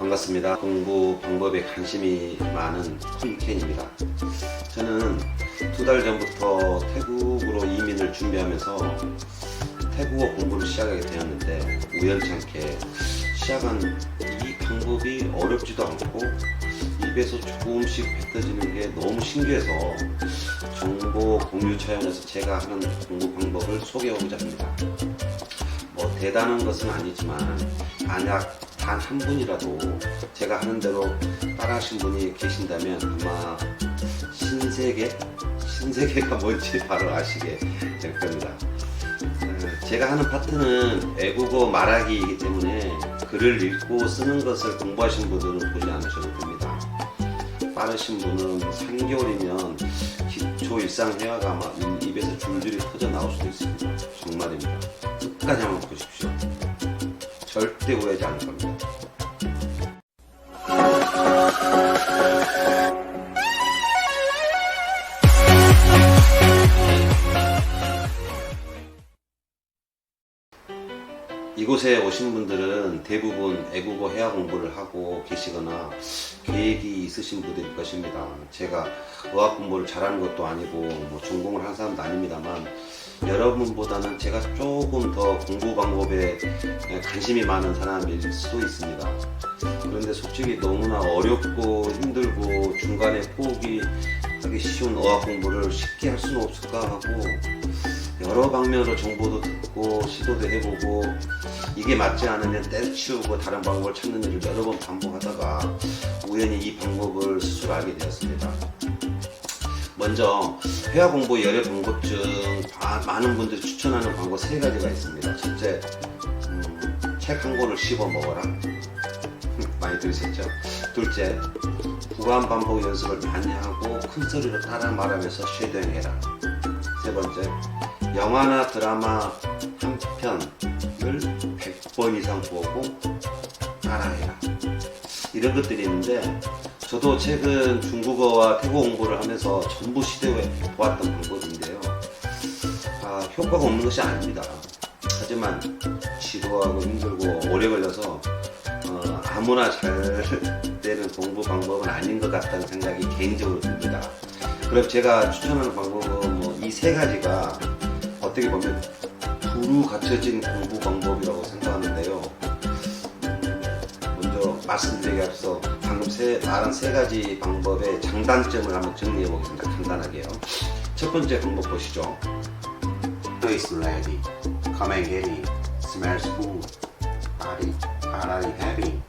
반갑습니다. 공부 방법에 관심이 많은 쿤켄입니다. 저는 2달 전부터 태국으로 이민을 준비하면서 태국어 공부를 시작하게 되었는데, 우연찮게 시작한 이 방법이 어렵지도 않고 입에서 조금씩 뱉어지는 게 너무 신기해서 정보 공유 차원에서 제가 하는 공부 방법을 소개하고자 합니다. 뭐 대단한 것은 아니지만 만약 단 한 분이라도 제가 하는 대로 따라 하신 분이 계신다면 아마 신세계가 뭔지 바로 아시게 될 겁니다. 제가 하는 파트는 외국어 말하기이기 때문에 글을 읽고 쓰는 것을 공부하신 분들은 보지 않으셔도 됩니다. 빠르신 분은 3개월이면 기초 일상 회화가 아마 입에서 줄줄이 터져 나올 수도 있습니다. 정말입니다. 끝까지 한번 보십시오. 절대 후회하지 않을 겁니다. 이곳에 오신 분들은 대부분 외국어 회화 공부를 하고 계시거나 계획이 있으신 분들일 것입니다. 제가 어학 공부를 잘하는 것도 아니고 뭐 전공을 한 사람도 아닙니다만, 여러분보다는 제가 조금 더 공부 방법에 관심이 많은 사람일 수도 있습니다. 그런데 솔직히 너무나 어렵고 힘들고 중간에 포기 하기 쉬운 어학 공부를 쉽게 할 수는 없을까 하고 여러 방면으로 정보도 듣고 시도도 해보고 이게 맞지 않으면 때려치우고 다른 방법을 찾는 일을 여러 번 반복하다가 우연히 이 방법을 스스로 알게 되었습니다. 먼저 회화 공부 열애 방법 중 많은 분들이 추천하는 방법 3가지가 있습니다. 첫째, 책 한 권을 씹어 먹어라. 많이 들으셨죠? 둘째, 구간 반복 연습을 많이 하고 큰 소리로 따라 말하면서 쉐도잉해라. 세 번째, 영화나 드라마 한 편을 100번 이상 보고 따라해라. 이런 것들이 있는데, 저도 최근 중국어와 태국어 공부를 하면서 전부 시도해 보았던 방법인데요. 효과가 없는 것이 아닙니다. 하지만 지루하고 힘들고 오래 걸려서 아무나 잘 되는 공부 방법은 아닌 것 같다는 생각이 개인적으로 듭니다. 그럼 제가 추천하는 방법은 이 3가지가 어떻게 보면 두루 갖춰진 공부 방법이라고 생각하는데요. 먼저 말씀드리기 앞서 방금 말한 3가지 방법의 장단점을 한번 정리해 보겠습니다. 간단하게요. 첫 번째 방법 보시죠. Dinner is ready. Come and get it. Smells good. Are you happy?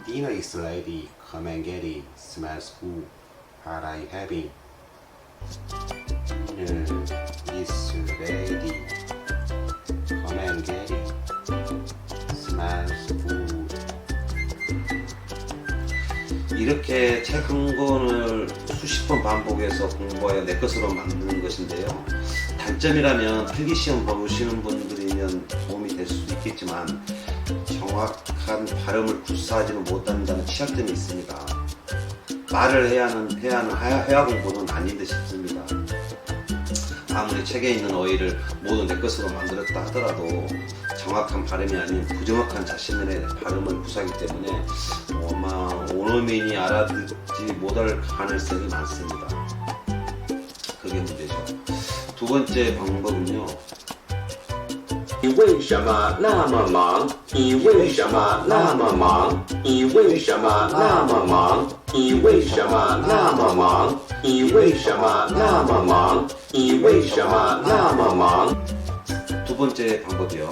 Dinner is ready. Come and get it. Smells good. Are you happy? Dinner is ready. Come and get it. Smells good. 이렇게 책 한 권을 수십 번 반복해서 공부하여 내 것으로 만드는 것인데요. 단점이라면 필기시험 보시는 분들이면 도움이 될 수도 있겠지만 정확한 발음을 구사하지는 못한다는 취약점이 있습니다. 말을 해야 하는 회화 공부는 아닌 듯 싶습니다. 아무리 책에 있는 어휘를 모두 내 것으로 만들었다 하더라도 정확한 발음이 아닌 부정확한 자신의 발음을 구사하기 때문에 아마 원어민이 알아듣지 못할 가능성이 많습니다. 그게 문제죠. 두 번째 방법은요. 你为什么那么忙？你为什么那么忙？你为什么那么忙？你为什么那么忙？你为什么那么忙？你为什么那么忙？ 두 번째 방법이요.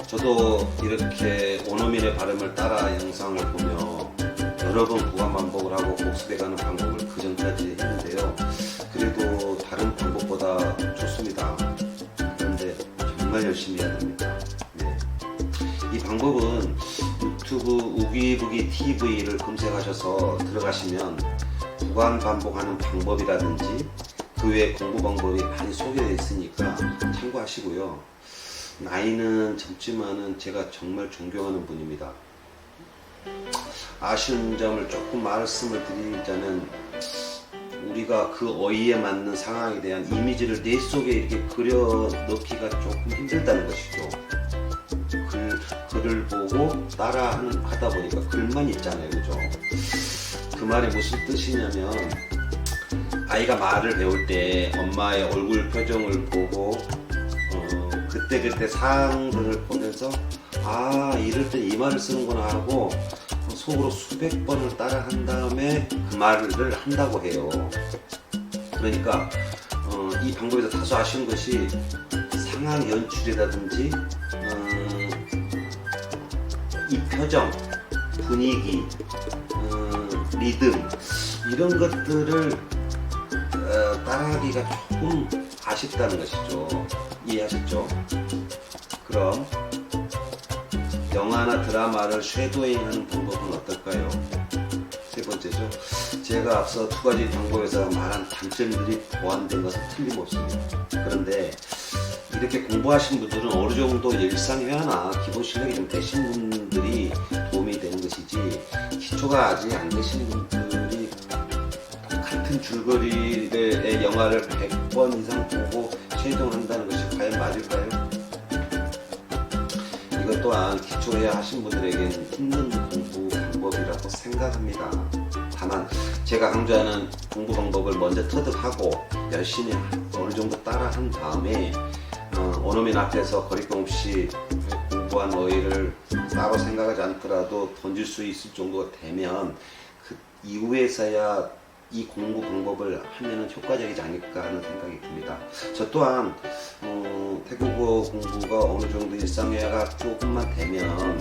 저도 이렇게 원어민의 발음을 따라 영상을 보며 여러 번 구간 반복을 하고 복습해가는 방법을 그전까지 했는데요. 그래도 다른 방법보다 좋습니다. 그런데 정말 열심히 해야 됩니다. 네. 이 방법은 유튜브 우기부기 TV를 검색하셔서 들어가시면 구간 반복하는 방법이라든지 그 외 공부 방법이 많이 소개되어 있으니까 참고하시고요. 나이는 젊지만은 제가 정말 존경하는 분입니다. 아쉬운 점을 조금 말씀을 드리자면, 우리가 그 어휘에 맞는 상황에 대한 이미지를 내 속에 이렇게 그려 넣기가 조금 힘들다는 것이죠. 글 따라 하다 보니까 글만 있잖아요, 그죠? 그 말이 무슨 뜻이냐면 아이가 말을 배울 때 엄마의 얼굴 표정을 보고 그때 상황들을 보면서 아 이럴 때 이 말을 쓰는구나 하고 속으로 수백 번을 따라 한 다음에 그 말을 한다고 해요. 그러니까 이 방법에서 다소 아쉬운 것이 상황 연출이라든지 이 표정, 분위기, 리듬 이런 것들을 따라하기가 조금 아쉽다는 것이죠. 이해하셨죠? 그럼 영화나 드라마를 쉐도잉하는 방법은 어떨까요? 세 번째죠. 제가 앞서 두 가지 방법에서 말한 단점들이 보완된 것은 틀림없습니다. 그런데 이렇게 공부하신 분들은 어느 정도 일상회화나 기본 실력이 좀 되신 분들이 도움이 되는 것이지 기초가 아직 안 되시는 분들이 같은 줄거리의 영화를 100번 이상 보고 쉐도잉한다는 것이 과연 맞을까요? 이것 또한 기초해야 하신 분들에겐 힘든 공부 방법이라고 생각합니다. 다만 제가 강조하는 공부 방법을 먼저 터득하고 열심히 어느 정도 따라한 다음에 원어민 앞에서 거리낌 없이 공부한 어휘를 따로 생각하지 않더라도 던질 수 있을 정도가 되면 그 이후에서야 이 공부 방법을 하면 효과적이지 않을까 하는 생각이 듭니다. 저 또한 태국어 공부가 어느 정도 일상회화가 조금만 되면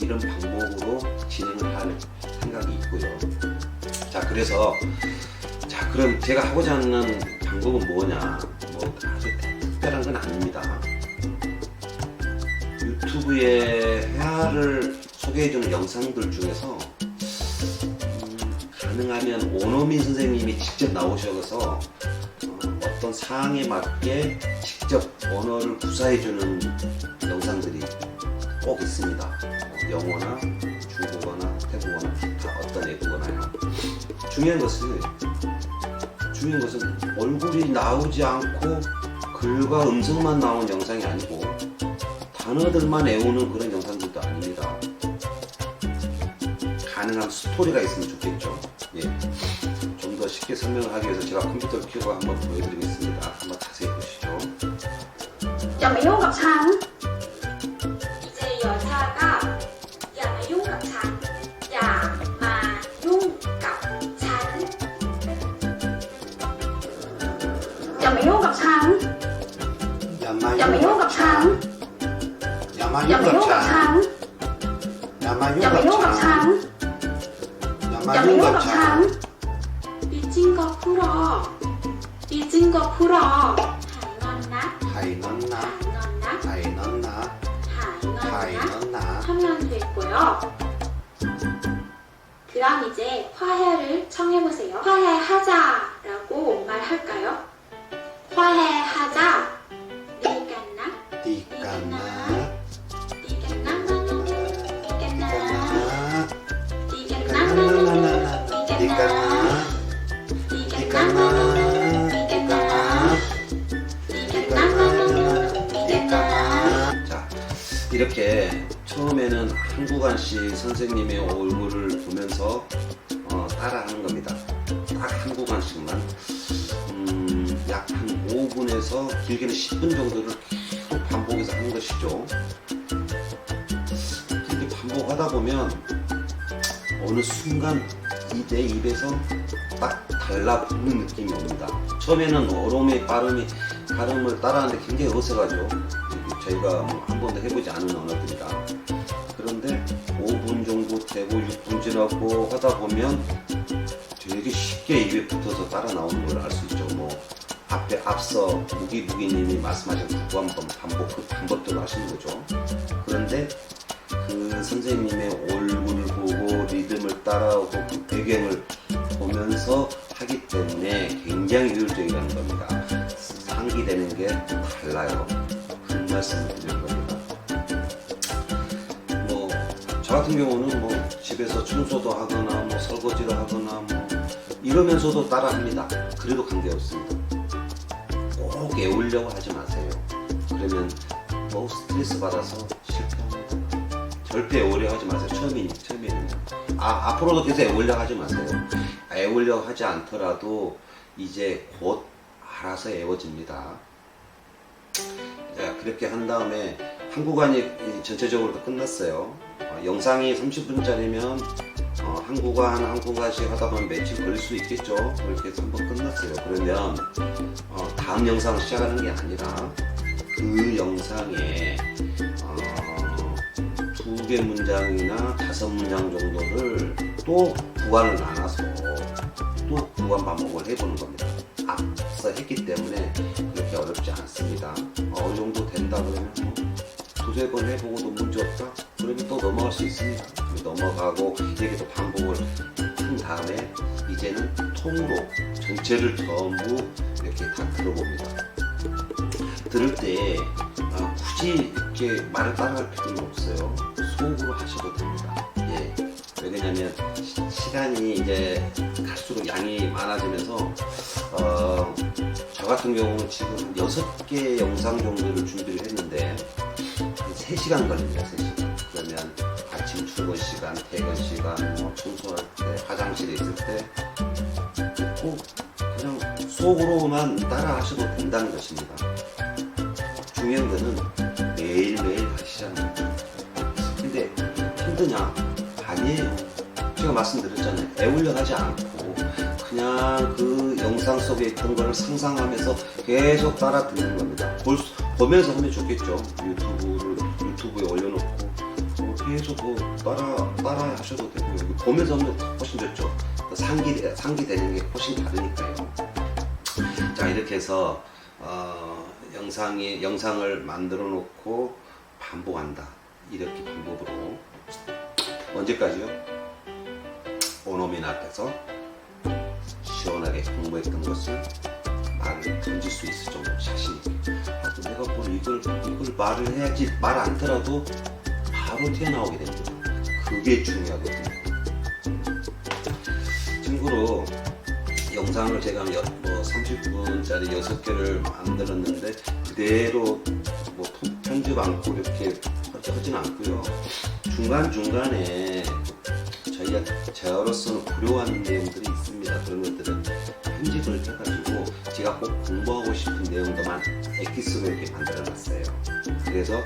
이런 방법으로 진행을 할 생각이 있고요. 자, 그래서 그럼 제가 하고자 하는 방법은 뭐냐? 뭐 아주 특별한 건 아닙니다. 유튜브에 회화를 소개해주는 영상들 중에서 가능하면 원어민 선생님이 직접 나오셔서 어떤 상황에 맞게 직접 언어를 구사해주는 영상들이 꼭 있습니다. 영어나 중국어나 태국어나 기타 어떤 외국어나요. 중요한 것은 얼굴이 나오지 않고 글과 음성만 나온 영상이 아니고 단어들만 외우는 그런 영상들도 아닙니다. 가능한 스토리가 있으면 좋겠죠. 예. 좀 더 쉽게 설명을 하기 위해서 제가 컴퓨터를 켜고 한번 보여드리겠습니다. 한번 자세히 보시죠. อย่ามายุ่งกับฉันเจยอชาก้าอย่ามายุ่งกับฉันอย่ามายุ่งกับฉันอย่ามายุ่งกับฉันอย่ามายุ่งกับฉันอย่ามายุ่งกับฉันอย่ามายุ่งกับฉันอย่ามายุ่งกับฉัน미친 거 풀어 미친 거 풀어 하이넌나 하이넌나 하이넌나 하면 됐고요. 그럼 이제 화해를 청해보세요. 화해하자라고 말할까요? 화해하자. 니깐나? 디까나 자, 이렇게 처음에는 한 구간씩 선생님의 얼굴을 보면서 따라하는 겁니다. 딱 한 구간씩만 약 한 5분에서 길게는 10분 정도를 계속 반복해서 하는 것이죠. 이렇게 반복하다 보면 어느 순간 내 입에서 딱 달라붙는 느낌이 옵니다. 처음에는 어로미 발음을 따라하는데 굉장히 어색하죠. 저희가 한 번도 해보지 않은 언어들이다. 그런데 5분 정도 되고 6분 지나고 하다 보면 되게 쉽게 입에 붙어서 따라 나오는 걸 알 수 있죠. 뭐 앞서 무기님이 말씀하신 구한번 반복 그 방법대로 하시는 거죠. 그런데 그 선생님의 얼굴을 보고 리듬을 따라오고 그 배경을 보면서 하기 때문에 굉장히 효율적이라는 겁니다. 상기되는 게 달라요. 그 말씀을 드릴 겁니다. 뭐 저 같은 경우는 뭐 집에서 청소도 하거나 뭐 설거지를 하거나 뭐 이러면서도 따라합니다. 그래도 관계없습니다. 꼭 외우려고 하지 마세요. 그러면 또 스트레스 받아서 실패합니다. 절대 애올려 하지 마세요. 처음에는요. 앞으로도 계속 애올려 하지 마세요. 애올려 하지 않더라도 이제 곧 알아서 애워집니다. 자, 그렇게 한 다음에 한 구간이 전체적으로 다 끝났어요. 영상이 30분짜리면 한 구간씩 하다 보면 며칠 걸릴 수 있겠죠. 그렇게 해서 한번 끝났어요. 그러면 다음 영상을 시작하는 게 아니라 그 영상에 2개 문장이나 5문장 정도를 또 구간을 나눠서 또 구간 반복을 해보는 겁니다. 앞서 했기 때문에 그렇게 어렵지 않습니다. 어느 정도 된다 그러면 두세 번 해보고도 문제 없다? 그러면 또 넘어갈 수 있습니다. 넘어가고 이렇게 또 반복을 한 다음에 이제는 통으로 전체를 전부 이렇게 다 들어봅니다. 들을 때 굳이 이렇게 말을 따라할 필요는 없어요. 속으로 하셔도 됩니다. 예. 왜냐면 시간이 이제 갈수록 양이 많아지면서 저 같은 경우는 지금 6개 영상 정도를 준비를 했는데 한 3시간 걸립니다. 3시간. 그러면 아침 출근 시간, 퇴근 시간, 뭐 청소할 때, 화장실에 있을 때 꼭 그냥 속으로만 따라 하셔도 된다는 것입니다. 중요한 거는 매일매일 하시자는 거예요. 근데 힘드냐? 아니에요. 제가 말씀드렸잖아요. 애울려 하지 않고 그냥 그 영상 속에 있던 거를 상상하면서 계속 따라 듣는 겁니다. 보면서 하면 좋겠죠. 유튜브에 올려놓고 계속 따라 하셔도 되고 보면서 하면 훨씬 좋죠. 상기되는 게 훨씬 다르니까요. 자, 이렇게 해서 영상을 만들어 놓고 반복한다. 이렇게 방법으로 언제까지요? 원어민 앞에서 시원하게 공부했던 것을 말을 던질 수 있을 정도로 자신 있게. 내가 뭐 이걸 말을 해야지 말 않더라도 바로 튀어나오게 됩니다. 그게 중요하거든요. 참고로 영상을 제가 30분짜리 6개를 만들었는데 그대로 뭐 편집 않고 이렇게 하진 않고요. 중간중간에 저로서는 고려하는 내용들이 있습니다. 그런 것들은 편집을 해가지고 제가 꼭 공부하고 싶은 내용들만 엑기스로 이렇게 만들어놨어요. 그래서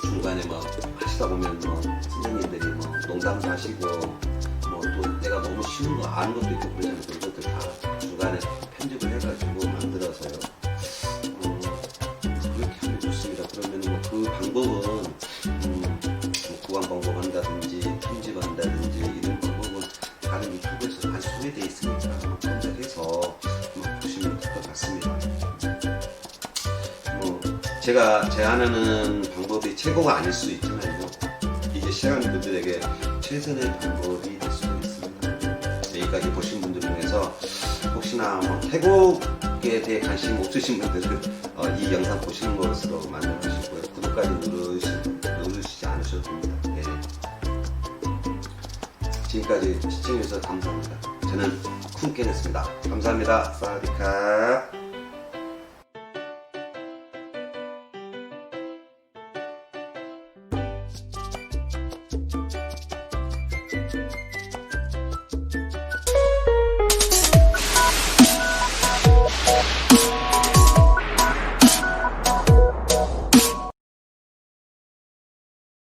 중간에 뭐 하시다 보면 뭐 선생님들이 뭐 농담도 하시고 뭐 또 내가 너무 쉬운 거 아는 것도 있고 그러잖아요. 그런 것들 다 중간에 편집을 해가지고 만들어서요. 그렇게 하면 좋습니다. 그러면 뭐 그 방법은 뭐 구간 반복한다든지 편집한다든지 이런 방법은 다른 유튜브에서 많이 소개되어 있으니까 검색해서 한번 보시면 될 것 같습니다. 제가 제안하는 방법이 최고가 아닐 수 있지만요. 이게 시작하는 분들에게 최선의 방법이 될 수도 있습니다. 여기까지 보신 분들 중에서 혹시나 뭐 태국에 대해 관심 없으신 분들은 이 영상 보시는 것으로 만들어주시고요. 구독까지 누르시지 않으셔도 됩니다. 예. 지금까지 시청해주셔서 감사합니다. 저는 쿤케이였습니다. 감사합니다. 사와디캅.